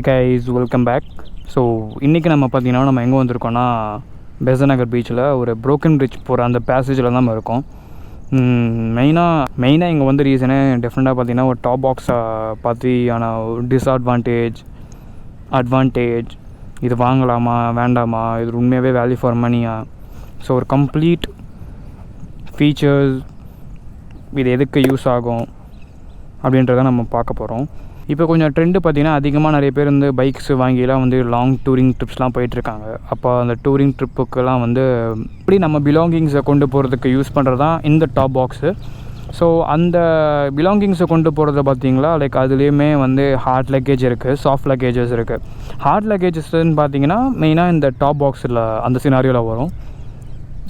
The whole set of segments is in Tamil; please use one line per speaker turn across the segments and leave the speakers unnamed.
Guys welcome back. ஸோ இன்றைக்கி நம்ம பார்த்திங்கன்னா நம்ம எங்கே வந்திருக்கோன்னா பெசன்ட் நகர் பீச்சில் ஒரு ப்ரோக்கன் பிரிட்ஜ் போகிற அந்த பேசேஜில் தான் நம்ம இருக்கோம். மெயினாக இங்கே வந்து ரீசனே டெஃபினட்டாக பார்த்திங்கன்னா ஒரு டாப் பாக்ஸை பற்றியான அட்வான்டேஜ் இது வாங்கலாமா வேண்டாமா, இது உண்மையாகவே வேல்யூ ஃபார் மணியா, ஸோ ஒரு கம்ப்ளீட் ஃபீச்சர்ஸ் இது எதுக்கு யூஸ் ஆகும் அப்படின்றத நம்ம பார்க்க போகிறோம். இப்போ கொஞ்சம் ட்ரெண்டு பார்த்திங்கன்னா அதிகமாக நிறைய பேர் வந்து பைக்ஸ் வாங்கிலாம் வந்து லாங் டூரிங் ட்ரிப்ஸ்லாம் போயிட்டுருக்காங்க. அப்போ அந்த டூரிங் ட்ரிப்புக்கெல்லாம் வந்து இப்படி நம்ம பிலாங்கிங்ஸை கொண்டு போகிறதுக்கு யூஸ் பண்ணுறது தான் இந்த டாப் பாக்ஸு. ஸோ அந்த பிலாங்கிங்ஸை கொண்டு போகிறத பார்த்திங்களா லைக் அதுலேயுமே வந்து ஹார்ட் லக்கேஜ் இருக்குது, சாஃப்ட் லக்கேஜஸ் இருக்குது. ஹார்ட் லக்கேஜஸ்ன்னு பார்த்திங்கன்னா மெயினாக இந்த டாப் பாக்ஸில் அந்த சினாரியோவில் வரும்.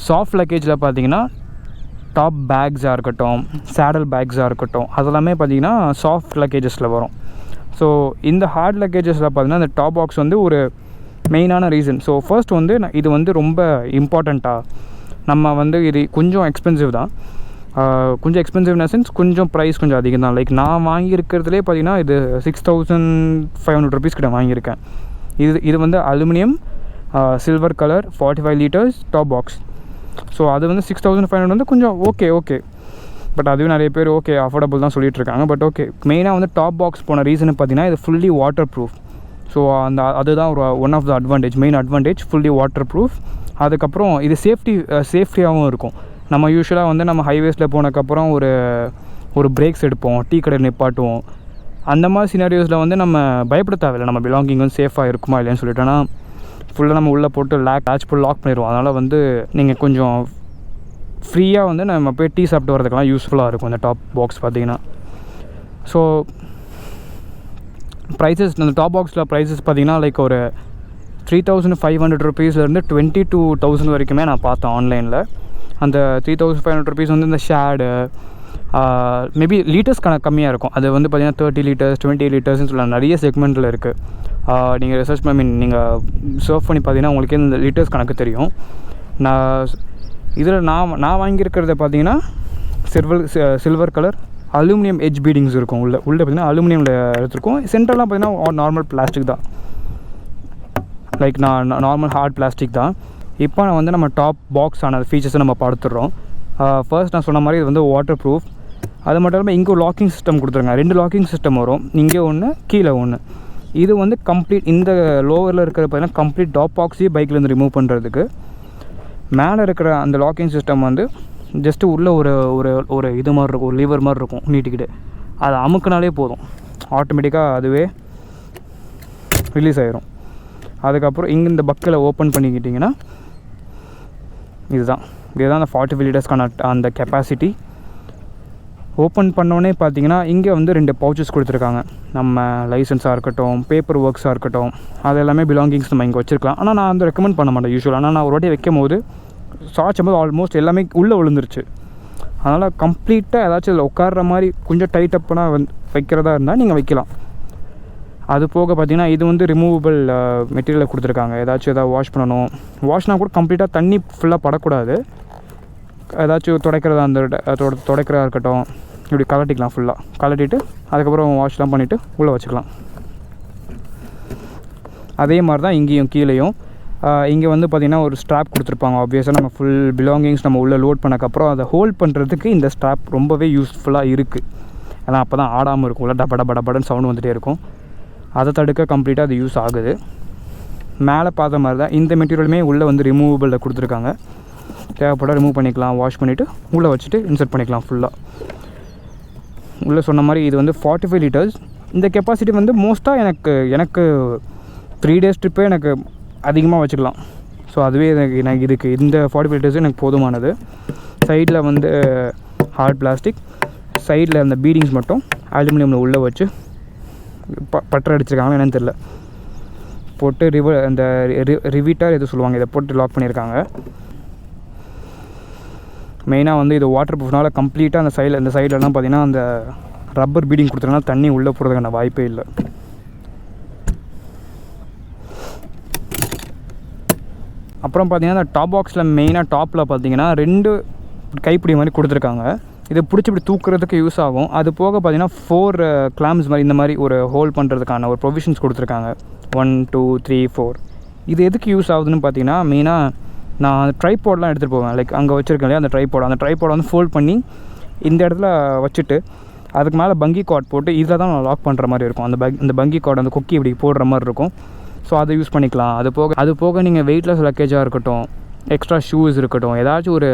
சாஃப்ட் லக்கேஜில் பார்த்திங்கன்னா டாப் பேக்ஸாக இருக்கட்டும், சேடல் பேக்ஸாக இருக்கட்டும், அதெல்லாமே பார்த்திங்கன்னா சாஃப்ட் லக்கேஜஸில் வரும். ஸோ இந்த ஹார்ட் லக்கேஜஸில் பார்த்திங்கன்னா இந்த டாப் பாக்ஸ் வந்து ஒரு மெயினான ரீசன். ஸோ ஃபர்ஸ்ட் வந்து இது வந்து ரொம்ப இம்பார்ட்டண்ட்டாக நம்ம வந்து இது கொஞ்சம் எக்ஸ்பென்சிவ் தான், கொஞ்சம் எக்ஸ்பென்சிவ் இன் சென்ஸ் கொஞ்சம் ப்ரைஸ் கொஞ்சம் அதிகம் தான். லைக் நான் வாங்கியிருக்கிறதுலே பார்த்திங்கன்னா இது 6500 rupees கிட்ட வாங்கியிருக்கேன். இது வந்து aluminium silver colour 45 liters top box. So அது வந்து 6500 வந்து கொஞ்சம் ஓகே பட் அதுவே நிறைய பேர் ஓகே அஃபோர்டபுள் தான் சொல்லிகிட்ருக்காங்க. பட் ஓகே, மெயினாக வந்து டாப் பாக்ஸ் போன ரீசன் பார்த்திங்கன்னா இது ஃபுல்லி வாட்டர் ப்ரூஃப். ஸோ அதுதான் ஒரு one of the main advantage, fully waterproof. அதுக்கப்புறம் இது சேஃப்டியாகவும் இருக்கும். நம்ம யூஸ்வலாக வந்து நம்ம ஹைவேஸில் போனதுக்கப்புறம் ஒரு பிரேக்ஸ் எடுப்போம், டீ கடை நிப்பாட்டுவோம். அந்த மாதிரி சினாரியோஸில் வந்து நம்ம பயப்பட தேவையில்லை, நம்ம பிலாங்கிங் வந்து சேஃபாக இருக்குமா இல்லைன்னு சொல்லிட்டோன்னா ஃபுல்லாக நம்ம உள்ளே போட்டு லாக் பண்ணிடுவோம். அதனால் வந்து நீங்கள் கொஞ்சம் ஃப்ரீயாக வந்து நம்ம போய் டீ சாப்பிட்டு வரதுக்கெல்லாம் யூஸ்ஃபுல்லாக இருக்கும் இந்த டாப் பாக்ஸ் பார்த்திங்கன்னா. ஸோ ப்ரைஸஸ் இந்த டாப் பாக்ஸில் ப்ரைஸஸ் பார்த்திங்கன்னா லைக் ஒரு 3500 rupeesலேருந்து 22,000 வரைக்குமே நான் பார்த்தேன் ஆன்லைனில். அந்த 3500 rupees வந்து இந்த ஷேடு மேபி லீட்டர்ஸ் கம்மியாக இருக்கும். அது வந்து பார்த்திங்கன்னா 30 liters 20 litersன்னு சொல்லலாம், நிறைய செக்மெண்ட்டில் இருக்குது. நீங்கள் ரிசர்ச் நீங்கள் சர்ச் பண்ணி பார்த்தீங்கன்னா உங்களுக்கே இந்த லிட்டர்ஸ் கணக்கு தெரியும். நான் வாங்கியிருக்கிறத பார்த்தீங்கன்னா silver colour aluminium edge beadings இருக்கும். உள்ளே பார்த்திங்கன்னா அலுமினியமில் எடுத்துருக்கோம். சென்டர்லாம் பார்த்திங்கன்னா நார்மல் பிளாஸ்டிக் தான், லைக் நார்மல் ஹார்ட் பிளாஸ்டிக் தான். இப்போ நம்ம டாப் பாக்ஸ் ஆன ஃபீச்சர்ஸை நம்ம பார்த்துடுறோம். ஃபர்ஸ்ட் நான் சொன்ன மாதிரி இது வந்து வாட்டர் ப்ரூஃப். அது மட்டும் இல்லாமல் இங்கே லாக்கிங் சிஸ்டம் கொடுத்துருங்க, 2 லாக்கிங் சிஸ்டம் வரும், இங்கே ஒன்று கீழே ஒன்று. இது வந்து கம்ப்ளீட் இந்த லோவரில் இருக்கிற பார்த்தீங்கன்னா கம்ப்ளீட் டாப் பாக்ஸையும் பைக்லேருந்து ரிமூவ் பண்ணுறதுக்கு. மேலே இருக்கிற அந்த லாக்கிங் சிஸ்டம் வந்து ஜஸ்ட்டு உள்ளே ஒரு இது மாதிரி இருக்கும், ஒரு லீவர் மாதிரி இருக்கும் நீட்டிக்கிட்டு. அதை அமுக்குனாலே போதும், ஆட்டோமேட்டிக்காக அதுவே ரிலீஸ் ஆகிரும். அதுக்கப்புறம் இங்கே இந்த பக்கில் ஓப்பன் பண்ணிக்கிட்டிங்கன்னா இதுதான் அந்த 45 litersக்கான அந்த கெப்பாசிட்டி. ஓப்பன் பண்ணோன்னே பார்த்தீங்கன்னா இங்கே வந்து 2 பவுச்சஸ் கொடுத்துருக்காங்க. நம்ம லைசன்ஸாக இருக்கட்டும், பேப்பர் ஒர்க்ஸாக இருக்கட்டும், அது எல்லாமே பிலாங்கிங்ஸ் நம்ம இங்கே வச்சுருக்கலாம். ஆனால் நான் வந்து ரெக்கமெண்ட் பண்ண மாட்டேன் யூஸ்வலாக. ஆனால் நான் ஒரு வாட்டி வைக்கும் போது சாய்ச்சும்போது ஆல்மோஸ்ட் எல்லாமே உள்ளே விழுந்துருச்சு. அதனால் கம்ப்ளீட்டாக ஏதாச்சும் இதில் உட்கார்ற மாதிரி கொஞ்சம் டைட்டப்னா வைக்கிறதா இருந்தால் நீங்கள் வைக்கலாம். அது போக பார்த்திங்கன்னா இது வந்து ரிமூவபிள் மெட்டீரியலை கொடுத்துருக்காங்க. எதாவது வாஷ் பண்ணணும், வாஷ்னால் கூட கம்ப்ளீட்டாக தண்ணி ஃபுல்லாக படக்கூடாது. ஏதாச்சும் துடைக்கிறதா இருக்கட்டும், இப்படி கலட்டிக்கலாம், ஃபுல்லாக கலட்டிட்டு அதுக்கப்புறம் வாஷ்லாம் பண்ணிவிட்டு உள்ளே வச்சுக்கலாம். அதே மாதிரி தான் இங்கேயும் கீழேயும் இங்கே வந்து பார்த்திங்கன்னா ஒரு ஸ்ட்ராப் கொடுத்துருப்பாங்க. ஆப்வியஸாக நம்ம ஃபுல் பிலாங்கிங்ஸ் நம்ம உள்ளே லோட் பண்ணக்கப்புறம் அதை ஹோல்ட் பண்ணுறதுக்கு இந்த ஸ்ட்ராப் ரொம்பவே யூஸ்ஃபுல்லாக இருக்குது. ஏன்னா அப்போ தான் ஆடாமல் இருக்கும்ல, டபடன்னு சவுண்டு வந்துகிட்டே இருக்கும். அதை தடுக்க கம்ப்ளீட்டாக அது யூஸ் ஆகுது. மேலே பார்த்த மாதிரி தான் இந்த மெட்டீரியலுமே உள்ளே வந்து ரிமூவபிளில் கொடுத்துருக்காங்க. தேவைப்பட ரிமூவ் பண்ணிக்கலாம், வாஷ் பண்ணிவிட்டு உள்ளே வச்சுட்டு இன்சர்ட் பண்ணிக்கலாம் ஃபுல்லாக. உள்ளே சொன்ன மாதிரி இது வந்து 45 liters. இந்த கெப்பாசிட்டி வந்து மோஸ்ட்டாக எனக்கு 3 days ட்ரிப்பே எனக்கு அதிகமாக வச்சுக்கலாம். ஸோ அதுவே எனக்கு இதுக்கு இந்த 45 liters எனக்கு போதுமானது. சைடில் வந்து ஹார்ட் பிளாஸ்டிக், சைடில் அந்த பீடிங்ஸ் மட்டும் அலுமினியமில் உள்ளே வச்சு பட்டர் அடிச்சிருக்காங்களா என்னன்னு தெரில, போட்டு அந்த ரிவீட்டர் எது சொல்லுவாங்க, இதை போட்டு லாக் பண்ணியிருக்காங்க. மெயினாக வந்து இது வாட்டர் ப்ரூஃப்னால கம்ப்ளீட்டாக இந்த சைட்லலாம் பார்த்திங்கன்னா அந்த ரப்பர் பீடிங் கொடுத்துருக்கனால தண்ணி உள்ளே போகிறதுக்கான வாய்ப்பே இல்லை. அப்புறம் பார்த்திங்கன்னா இந்த டாப் பாக்ஸில் மெயினாக டாப்பில் பார்த்திங்கன்னா 2 கைப்பிடி மாதிரி கொடுத்துருக்காங்க. இது பிடிச்சி இப்படி தூக்குறதுக்கு யூஸ் ஆகும். அது போக பார்த்தீங்கன்னா 4 கிளாம்ஸ் மாதிரி இந்த மாதிரி ஒரு ஹோல்ட் பண்ணுறதுக்கான ஒரு ப்ரொவிஷன்ஸ் கொடுத்துருக்காங்க. 1 2 3 4. இது எதுக்கு யூஸ் ஆகுதுன்னு பார்த்தீங்கன்னா மெயினாக நான் ட்ரைபாட்லாம் எடுத்துகிட்டு போவேன். லைக் அங்கே வச்சுருக்கேன் இல்லையா அந்த ட்ரைபாடை வந்து ஃபோல்ட் பண்ணி இந்த இடத்துல வச்சுட்டு அதுக்கு மேலே பங்கி கார்ட் போட்டு இதில் தான் நான் லாக் பண்ணுற மாதிரி இருக்கும். அந்த பங்கி கார்டு அந்த கொக்கி இப்படி போடுற மாதிரி இருக்கும். ஸோ அதை யூஸ் பண்ணிக்கலாம். அது போக நீங்கள் வெயிட்லெஸ் லக்கேஜாக இருக்கட்டும், எக்ஸ்ட்ரா ஷூஸ் இருக்கட்டும், ஏதாச்சும் ஒரு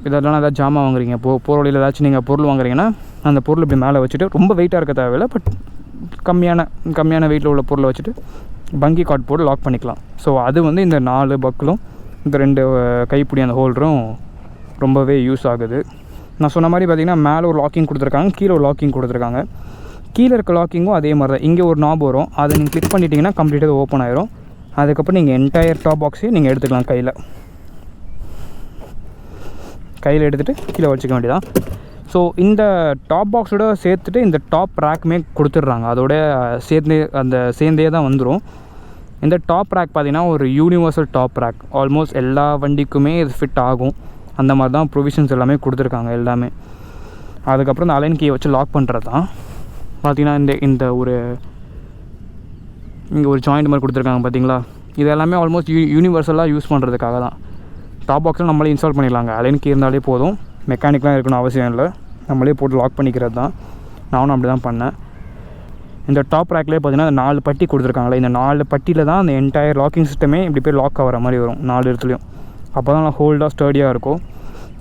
இதெல்லாம் ஏதாச்சும் ஜாமான் வாங்குறீங்க, போகிற வழியில் ஏதாச்சும் நீங்கள் பொருள் வாங்குறீங்கன்னா அந்த பொருள் இப்படி மேலே வச்சுட்டு ரொம்ப வெயிட்டாக இருக்க தேவையில்லை, பட் கம்மியான வெயிட்டில் உள்ள பொருளை வச்சுட்டு பங்கி கார்ட் போட்டு லாக் பண்ணிக்கலாம். ஸோ அது வந்து இந்த 4 பக்கிலும் இந்த 2 கைப்பிடி அந்த ஹோல்டரும் ரொம்பவே யூஸ் ஆகுது. நான் சொன்ன மாதிரி பார்த்திங்கன்னா மேலே ஒரு லாக்கிங் கொடுத்துருக்காங்க, கீழே ஒரு லாக்கிங் கொடுத்துருக்காங்க. கீழே இருக்க லாக்கிங்கும் அதே மாதிரி தான். இங்கே ஒரு நாப் வரும், அதை நீங்கள் கிளிக் பண்ணிட்டீங்கன்னா கம்ப்ளீட்டாக ஓப்பன் ஆயிரும். அதுக்கப்புறம் நீங்கள் என்டையர் டாப் பாக்ஸையும் நீங்கள் எடுத்துக்கலாம். கையில் எடுத்துகிட்டு கீழே வச்சுக்க வேண்டியதான். ஸோ இந்த டாப் பாக்ஸோட சேர்த்துட்டு இந்த டாப் ரேக்குமே கொடுத்துட்றாங்க. அதோட சேர்ந்தே தான் வந்துடும். இந்த டாப் ரேக் பார்த்திங்கன்னா ஒரு யூனிவர்சல் டாப் ரேக். ஆல்மோஸ்ட் எல்லா வண்டிக்குமே இது ஃபிட் ஆகும். அந்த மாதிரி தான் ப்ரொவிஷன்ஸ் எல்லாமே கொடுத்துருக்காங்க எல்லாமே. அதுக்கப்புறம் இந்த அலைன் கீயை வச்சு லாக் பண்ணுறது தான் பார்த்திங்கன்னா இந்த இங்கே ஒரு ஜாயிண்ட் மாதிரி கொடுத்துருக்காங்க பார்த்தீங்களா. இது எல்லாமே ஆல்மோஸ்ட் யூனிவர்சலாக யூஸ் பண்ணுறதுக்காக தான். டாப் பாக்ஸில் நம்மளே இன்ஸ்டால் பண்ணிடலாங்க. அலைன் கீ இருந்தாலே போதும், மெக்கானிக்லாம் இருக்கணும் அவசியம் இல்லை, நம்மளே போட்டு லாக் பண்ணிக்கிறது தான். நானும் அப்படி தான் பண்ணேன். இந்த டாப் ரேக்லேயே பார்த்தீங்கன்னா அந்த 4 பட்டி கொடுத்துருக்காங்களே, இந்த 4 பட்டியில் தான் அந்த என்டையர் லாக்கிங் சிஸ்டமே இப்படி போய் லாக் ஆகிற மாதிரி வரும் 4 இடத்துலையும். அப்போ தான் ஹோல்டாக ஸ்டடியாக இருக்கும்.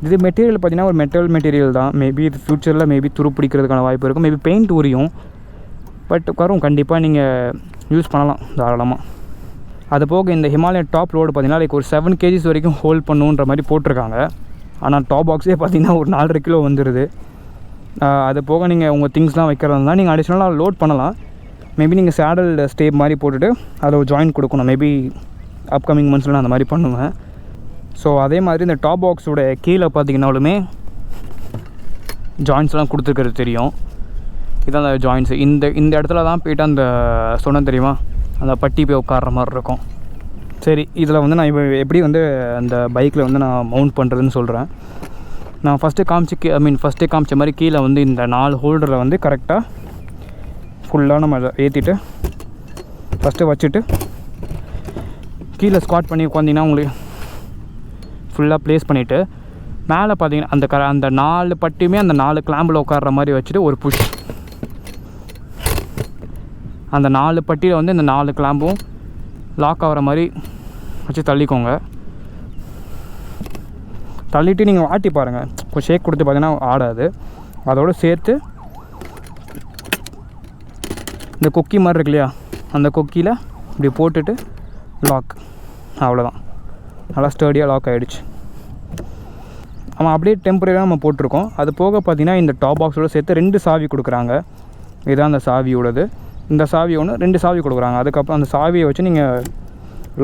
இது மெட்டீரியல் பார்த்திங்கன்னா ஒரு மெட்டீரியல் தான். மேபி இது ஃப்யூச்சரில் மேபி துரு பிடிக்கிறதுக்கான வாய்ப்பு இருக்கும். மேபி பெயிண்ட் உரியும், பட் வரும், கண்டிப்பாக நீங்கள் யூஸ் பண்ணலாம் தாராளமாக. அது போக இந்த ஹிமாலயன் டாப் லோடு பார்த்திங்கன்னா லைக் ஒரு 7 kgs வரைக்கும் ஹோல்ட் பண்ணுன்ற மாதிரி போட்டிருக்காங்க. ஆனால் டாப் பாக்ஸே பார்த்திங்கன்னா ஒரு 4.5 கிலோ வந்துடுது. அது போக நீங்கள் உங்கள் திங்ஸ்லாம் வைக்கிறதா நீங்கள் அடிஷ்னலாக லோட் பண்ணலாம். மேபி நீங்கள் சேடல் ஸ்டேப் மாதிரி போட்டுட்டு அதில் ஒரு ஜாயின் கொடுக்கணும். மேபி அப்கமிங் மந்த்ஸில் நான் அந்த மாதிரி பண்ணுவேன். ஸோ அதே மாதிரி இந்த டாப் பாக்ஸோட கீழே பார்த்திங்கனாலுமே ஜாயின்ஸ்லாம் கொடுத்துருக்கிறது தெரியும். இதான் அந்த ஜாயின்ஸு. இந்த இடத்துல தான் போய்ட்டு அந்த சொன்ன தெரியுமா அந்த பட்டி போய் உட்கார்ற மாதிரி இருக்கும். சரி, இதில் வந்து நான் இப்போ எப்படி வந்து அந்த பைக்கில் வந்து நான் மவுண்ட் பண்ணுறதுன்னு சொல்கிறேன். நான் ஃபஸ்ட்டே காமிச்ச மாதிரி கீழே வந்து இந்த 4 ஹோல்டரில் வந்து கரெக்டாக ஃபுல்லாக நம்ம அதை ஏற்றிட்டு ஃபஸ்ட்டு வச்சுட்டு கீழே ஸ்குவாட் பண்ணி உட்காந்திங்கன்னா உங்களுக்கு ஃபுல்லாக ப்ளேஸ் பண்ணிவிட்டு மேலே பார்த்தீங்கன்னா அந்த 4 பட்டியுமே அந்த 4 கிளாம்பில் உட்கார்ற மாதிரி வச்சுட்டு ஒரு புஷ். அந்த 4 பட்டியில் வந்து இந்த 4 கிளாம்பும் லாக் ஆகிற மாதிரி வச்சு தள்ளிக்கோங்க. தள்ளிவிட்டு நீங்கள் வாட்டி பாருங்கள், கொஞ்சம் ஷேக் கொடுத்து பார்த்தீங்கன்னா ஆடாது. அதோடு சேர்த்து இந்த கொக்கி மாதிரி இருக்கு இல்லையா, அந்த கொக்கியில் இப்படி போட்டுட்டு லாக். அவ்வளோதான், நல்லா ஸ்டடியாக லாக் ஆகிடுச்சு. ஆமாம், அப்படியே டெம்பரரியாக நம்ம போட்டிருக்கோம். அது போக பார்த்திங்கன்னா இந்த டாப் பாக்ஸோடு சேர்த்து 2 சாவி கொடுக்குறாங்க. இதுதான் அந்த சாவியோடது. இந்த சாவி ஒன்று 2 சாவி கொடுக்குறாங்க. அதுக்கப்புறம் அந்த சாவியை வச்சு நீங்கள்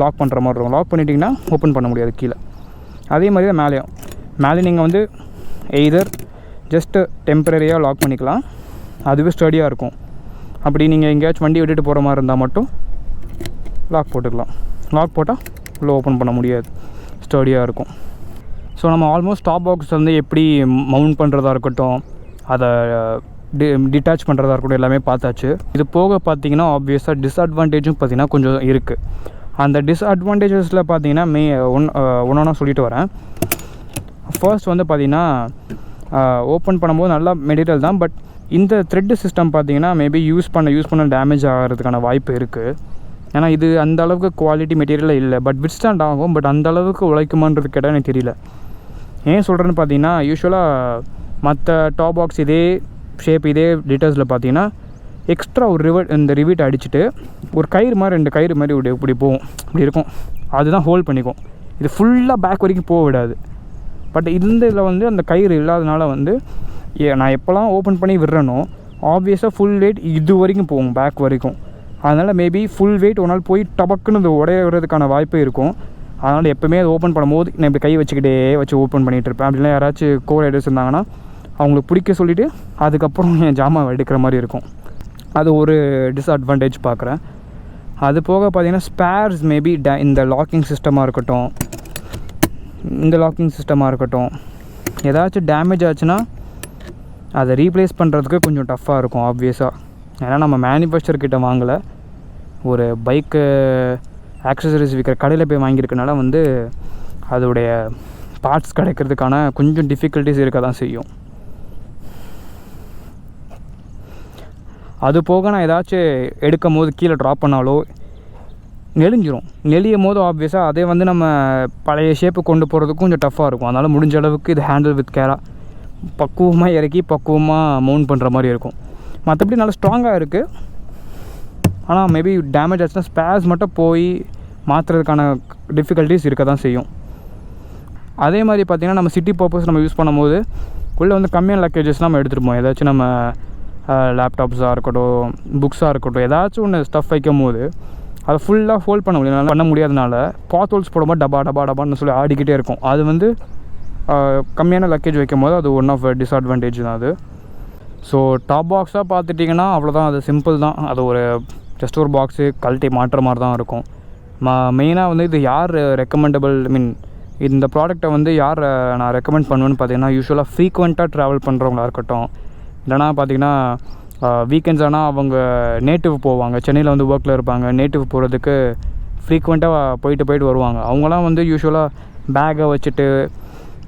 லாக் பண்ணுற மாதிரி இருக்கும். லாக் பண்ணிட்டிங்கன்னா ஓப்பன் பண்ண முடியாது கீழே. அதே மாதிரி தான் மேலே நீங்கள் வந்து எய்தர் ஜஸ்ட்டு டெம்பரரியாக லாக் பண்ணிக்கலாம், அதுவே ஸ்டடியாக இருக்கும். அப்படி நீங்கள் எங்கேயாச்சும் வண்டி விட்டுட்டு போகிற மாதிரி இருந்தால் மட்டும் லாக் போட்டுக்கலாம். லாக் போட்டால் உள்ளே ஓப்பன் பண்ண முடியாது, ஸ்டடியாக இருக்கும். ஸோ நம்ம ஆல்மோஸ்ட் டாப் பாக்ஸ் வந்து எப்படி மவுண்ட் பண்ணுறதா இருக்கட்டும், அதை டிட்டாச் பண்ணுறதா இருக்கட்டும் எல்லாமே பார்த்தாச்சு. இது போக பார்த்திங்கன்னா ஆப்வியஸாக டிஸ்அட்வான்டேஜும் பார்த்திங்கன்னா கொஞ்சம் இருக்குது. அந்த டிஸ்அட்வான்டேஜஸில் பார்த்திங்கன்னா ஒன்றா சொல்லிட்டு வரேன். ஃபர்ஸ்ட் வந்து பார்த்திங்கன்னா ஓப்பன் பண்ணும்போது நல்லா மெட்டீரியல் தான், பட் இந்த த்ரெட்டு சிஸ்டம் பார்த்திங்கன்னா மேபி யூஸ் பண்ண டேமேஜ் ஆகிறதுக்கான வாய்ப்பு இருக்குது. ஏன்னா இது அந்த அளவுக்கு குவாலிட்டி மெட்டீரியல் இல்லை. பட் விட்ஸ்டாண்ட் ஆகும், பட் அந்த அளவுக்கு உழைக்குமான்றது கேட்டால் எனக்கு தெரியல. ஏன் சொல்கிறேன்னு பார்த்தீங்கன்னா, யூஸ்வலாக மற்ற டாப் பாக்ஸ் இதே ஷேப் இதே டீட்டெயில்ஸில் பார்த்தீங்கன்னா எக்ஸ்ட்ரா ஒரு ரிவீட் அடிச்சுட்டு ஒரு கயிறு மாதிரி 2 கயிறு மாதிரி இப்படி போகும், இப்படி இருக்கும். அதுதான் ஹோல்ட் பண்ணிக்கும். இது ஃபுல்லாக பேக் வரைக்கும் போக விடாது. பட் இந்த இதில் வந்து அந்த கயிறு இல்லாதனால வந்து நான் எப்போல்லாம் ஓப்பன் பண்ணி விடுறேனோ ஆப்வியஸாக ஃபுல் வெயிட் இது வரைக்கும் போகும், பேக் வரைக்கும். அதனால் மேபி ஃபுல் வெயிட் ஒரு நாள் போய் டபக்குன்னு அது உடையிறதுக்கான வாய்ப்பு இருக்கும். அதனால் எப்போவுமே அது ஓப்பன் பண்ணும்போது நான் இப்படி கை வச்சுக்கிட்டே வச்சு ஓப்பன் பண்ணிகிட்டு இருப்பேன். அப்படிலாம் யாராச்சும் கோ ரைடர்ஸ் இருந்தாங்கன்னா அவங்களுக்கு பிடிக்க சொல்லிவிட்டு அதுக்கப்புறம் என் ஜாமான் எடுக்கிற மாதிரி இருக்கும். அது ஒரு டிஸ்அட்வான்டேஜ் பார்க்குறேன். அது போக பார்த்திங்கன்னா ஸ்பேர்ஸ் மேபி இந்த லாக்கிங் சிஸ்டமாக இருக்கட்டும், ஏதாச்சும் டேமேஜ் ஆச்சுன்னா அதை ரீப்ளேஸ் பண்ணுறதுக்கு கொஞ்சம் டஃப்பாக இருக்கும் ஆப்வியஸாக. ஏன்னா நம்ம மேனுஃபேக்சர் கிட்ட வாங்கலை, ஒரு பைக்கு ஆக்சசரிஸ் விற்கிற கடையில் போய் வாங்கியிருக்கனால வந்து அதோடைய பார்ட்ஸ் கிடைக்கிறதுக்கான கொஞ்சம் டிஃபிகல்ட்டிஸ் இருக்க தான் செய்யும். அது போக நான் ஏதாச்சும் எடுக்கும் போது கீழே ட்ராப் பண்ணாலோ நெளிஞ்சிரும். நெளியும் போது ஆப்வியஸாக அதே வந்து நம்ம பழைய ஷேப்பு கொண்டு போகிறதுக்கும் கொஞ்சம் டஃப்பாக இருக்கும். அதனால் முடிஞ்ச அளவுக்கு இது ஹேண்டில் வித் கேராக பக்குவமாக இறக்கி பக்குவமாக மவுண்ட் பண்ணுற மாதிரி இருக்கும். மற்றபடி நல்லா ஸ்ட்ராங்காக இருக்குது. ஆனால் மேபி டேமேஜ் ஆச்சுன்னா ஸ்பேர்ஸ் மட்டும் போய் மாற்றுறதுக்கான டிஃபிகல்ட்டிஸ் இருக்க தான் செய்யும். அதே மாதிரி பார்த்திங்கன்னா நம்ம சிட்டி பர்பஸ் நம்ம யூஸ் பண்ணும்போது உள்ளே வந்து கம்மியான லக்கேஜஸ் நம்ம எடுத்துகிட்டு போவோம். ஏதாச்சும் நம்ம லேப்டாப்ஸாக இருக்கட்டும், புக்ஸாக இருக்கட்டும், ஏதாச்சும் ஒன்று ஸ்டஃப் வைக்கும் போது அதை ஃபுல்லாக ஹோல்ட் பண்ண முடியாதனால பாத் ஹோல்ஸ் போடும்போது டபான்னு சொல்லி ஆடிக்கிட்டே இருக்கும். அது வந்து கம்மியான லக்கேஜ் வைக்கும் போது அது ஒன் ஆஃப் டிஸ்அட்வான்டேஜ் தான் அது. ஸோ டாப் பாக்ஸாக பார்த்துட்டிங்கன்னா அவ்வளோதான், அது சிம்பிள் தான். அது ஒரு ஜஸ்ட் ஒரு பாக்ஸு கழட்டி மாட்டுற மாதிரி தான் இருக்கும். மெயினாக வந்து இது யார் ரெக்கமெண்டபிள், இந்த ப்ராடக்ட்டை வந்து யார் நான் ரெக்கமெண்ட் பண்ணுவேன்னு பார்த்தீங்கன்னா யூஸ்வலாக ஃப்ரீக்வெண்ட்டாக ட்ராவல் பண்ணுறவங்களா இருக்கட்டும், இல்லைனா பார்த்திங்கன்னா வீக்கெண்ட்ஸ் ஆனால் அவங்க நேட்டிவ் போவாங்க, சென்னையில் வந்து ஒர்க்கில் இருப்பாங்க, நேட்டிவ் போகிறதுக்கு ஃப்ரீக்வெண்ட்டாக போயிட்டு வருவாங்க. அவங்களாம் வந்து யூஸ்வலாக பேக்கை வச்சுட்டு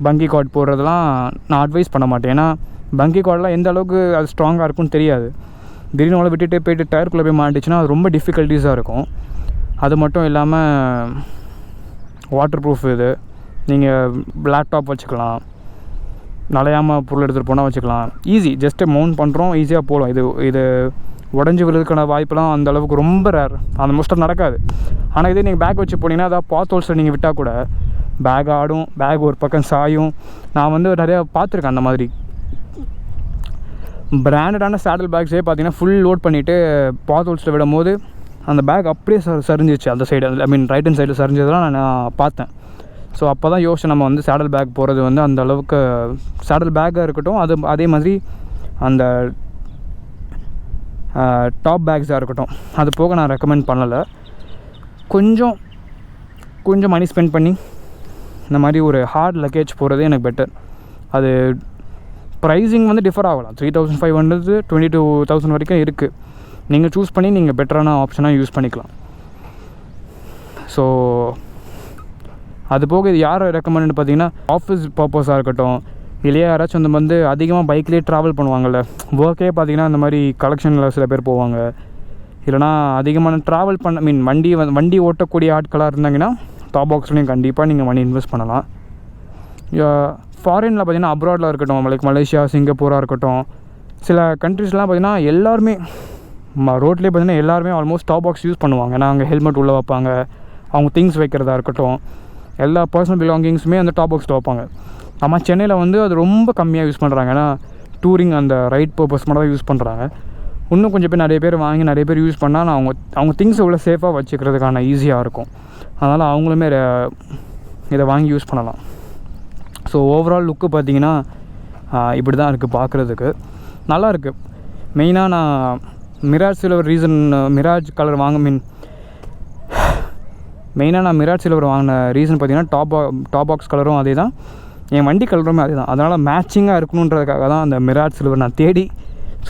பங்கி கார்ட் போடுறதுலாம் நான் அட்வைஸ் பண்ண மாட்டேன். ஏன்னா பங்கி கார்டெலாம் எந்த அளவுக்கு அது ஸ்ட்ராங்காக இருக்குன்னு தெரியாது. திடீர்னு அவளை விட்டுட்டு போயிட்டு டயருக்குள்ளே போய் மாட்டிச்சுன்னா அது ரொம்ப டிஃபிகல்ட்டிஸாக இருக்கும். அது மட்டும் இல்லாமல் வாட்டர் ப்ரூஃப் இது, நீங்கள் லேப்டாப் வச்சுக்கலாம், நலையாமல் பொருள் எடுத்துகிட்டு போனால் வச்சுக்கலாம், ஈஸி. ஜஸ்ட்டு மவுண்ட் பண்ணுறோம், ஈஸியாக போகலாம். இது உடஞ்சி விழுறதுக்கான வாய்ப்பெலாம் அந்த அளவுக்கு ரொம்ப ரேர், அந்த மோஸ்ட்டாக நடக்காது. ஆனால் இதே நீங்கள் பேக் வச்சு போனீங்கன்னா அதாவது பாத் ஹோல்ஸில் நீங்கள் விட்டால் கூட பேக் ஆடும், பேக் ஒரு பக்கம் சாயும். நான் வந்து நிறையா பார்த்துருக்கேன் அந்த மாதிரி பிராண்டடான சேடல் பேக்ஸே பார்த்தீங்கன்னா ஃபுல் லோட் பண்ணிவிட்டு பாத் ஹோல்ஸில் விடும் போது அந்த பேக் அப்படியே சரிஞ்சிச்சு. அந்த சைடு ரைட் ஹேண்ட் சைடில் சரிஞ்சதெல்லாம் நான் பார்த்தேன். ஸோ அப்போ தான் யோசிச்சு நம்ம வந்து சேடல் பேக் போகிறது வந்து அந்த அளவுக்கு சேடல் பேக்காக இருக்கட்டும், அதே மாதிரி அந்த டாப் பேக்ஸாக இருக்கட்டும், அது போக நான் ரெக்கமெண்ட் பண்ணலை. கொஞ்சம் மணி ஸ்பெண்ட் பண்ணி இந்த மாதிரி ஒரு ஹார்ட் லக்கேஜ் போகிறதே எனக்கு பெட்டர். அது ப்ரைஸிங் வந்து டிஃபர் ஆகலாம், 3500 22,000 வரைக்கும் இருக்குது. நீங்கள் சூஸ் பண்ணி நீங்கள் பெட்டரான ஆப்ஷனாக யூஸ் பண்ணிக்கலாம். ஸோ அது போக இது யார் ரெக்கமெண்ட் பார்த்தீங்கன்னா ஆஃபீஸ் பர்பஸாக இருக்கட்டும், இல்லையா யாராச்சும் வந்து அதிகமாக பைக்லேயே ட்ராவல் பண்ணுவாங்கள்ல, ஒர்க்கே பார்த்திங்கன்னா இந்த மாதிரி கலெக்ஷனில் சில பேர் போவாங்க, இல்லைனா அதிகமான ட்ராவல் வண்டி ஓட்டக்கூடிய ஆட்களாக இருந்தாங்கன்னா டாப் பாக்ஸ்லேயும் கண்டிப்பாக நீங்கள் மணி இன்வெஸ்ட் பண்ணலாம். ஃபாரினில் பார்த்திங்கன்னா அப்ராடில் இருக்கட்டும், லைக் மலேசியா, சிங்கப்பூராக இருக்கட்டும், சில கண்ட்ரிஸ்லாம் பார்த்திங்கன்னா எல்லாருமே ரோட்லேயே பார்த்திங்கன்னா எல்லாருமே ஆல்மோஸ்ட் டாப் பாக்ஸ் யூஸ் பண்ணுவாங்க. ஏன்னா அங்கே ஹெல்மெட் உள்ளே வைப்பாங்க, அவங்க திங்ஸ் வைக்கிறதா இருக்கட்டும், எல்லா பர்சனல் பிலாங்கிங்ஸுமே அந்த டாப் பாக்ஸில் வைப்பாங்க. நம்ம சென்னையில் வந்து அது ரொம்ப கம்மியாக யூஸ் பண்ணுறாங்க. ஏன்னா டூரிங் அந்த ரைட் பர்பஸ் மட்டும் தான் யூஸ் பண்ணுறாங்க. இன்னும் கொஞ்சம் பேர் நிறைய பேர் வாங்கி நிறைய பேர் யூஸ் பண்ணால் அவங்க திங்ஸை உள்ள சேஃபாக வச்சுக்கிறதுக்கான ஈஸியாக இருக்கும். அதனால் அவங்களுமே இதை வாங்கி யூஸ் பண்ணலாம். ஸோ ஓவரால் லுக்கு பார்த்திங்கன்னா இப்படி தான் இருக்குது, பார்க்குறதுக்கு நல்லா இருக்குது. மெயினாக நான் மிராஜ் சில்வர் மிராஜ் கலர் மெயினாக நான் மிராஜ் சில்வர் வாங்கின ரீசன் பார்த்திங்கன்னா டாப் பாக்ஸ் கலரும் அதே தான், என் வண்டி கலருமே அதே தான். அதனால் மேட்சிங்காக இருக்கணுன்றதுக்காக தான் அந்த மிராஜ் சில்வர் நான் தேடி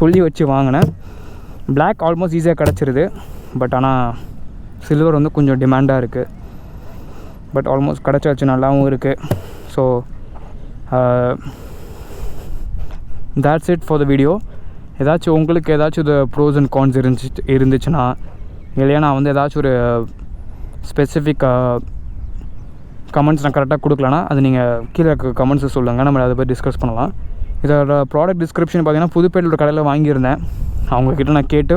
சொல்லி வச்சு வாங்கினேன். பிளாக் ஆல்மோஸ்ட் ஈஸியாக கிடச்சிருது, பட் ஆனால் சில்வர் வந்து கொஞ்சம் டிமாண்டாக இருக்குது. பட் ஆல்மோஸ்ட் கிடச்சாச்சு, நல்லாவும் இருக்குது. So that's it for the video. ஏதாச்சும் உங்களுக்கு ஏதாச்சும் இது ப்ரோஸ் அண்ட் கான்ஸ் இருந்துச்சுன்னா, இல்லையா நான் வந்து ஏதாச்சும் ஒரு ஸ்பெசிஃபிக் கமெண்ட்ஸ் நான் கரெக்டாக கொடுக்கலன்னா அது நீங்கள் கீழே இருக்க கமெண்ட்ஸை சொல்லுங்கள், நம்ம அதை பற்றி டிஸ்கஸ் பண்ணலாம். இதோட ப்ராடக்ட் டிஸ்கிரிப்ஷன் பார்த்திங்கன்னா புதுப்பேட்டில் ஒரு கடையில் வாங்கியிருந்தேன். அவங்கக்கிட்ட நான் கேட்டு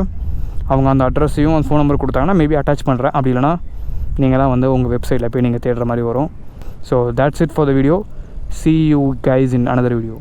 அவங்க அந்த அட்ரஸையும் அந்த ஃபோன் நம்பர் கொடுத்தாங்கன்னா மேபி அட்டாச் பண்ணுறேன். அப்படி இல்லைனா நீங்கள் தான் வந்து உங்கள் வெப்சைட்டில் போய் நீங்கள் தேடுற மாதிரி வரும். So that's it for the video. See you guys in another video.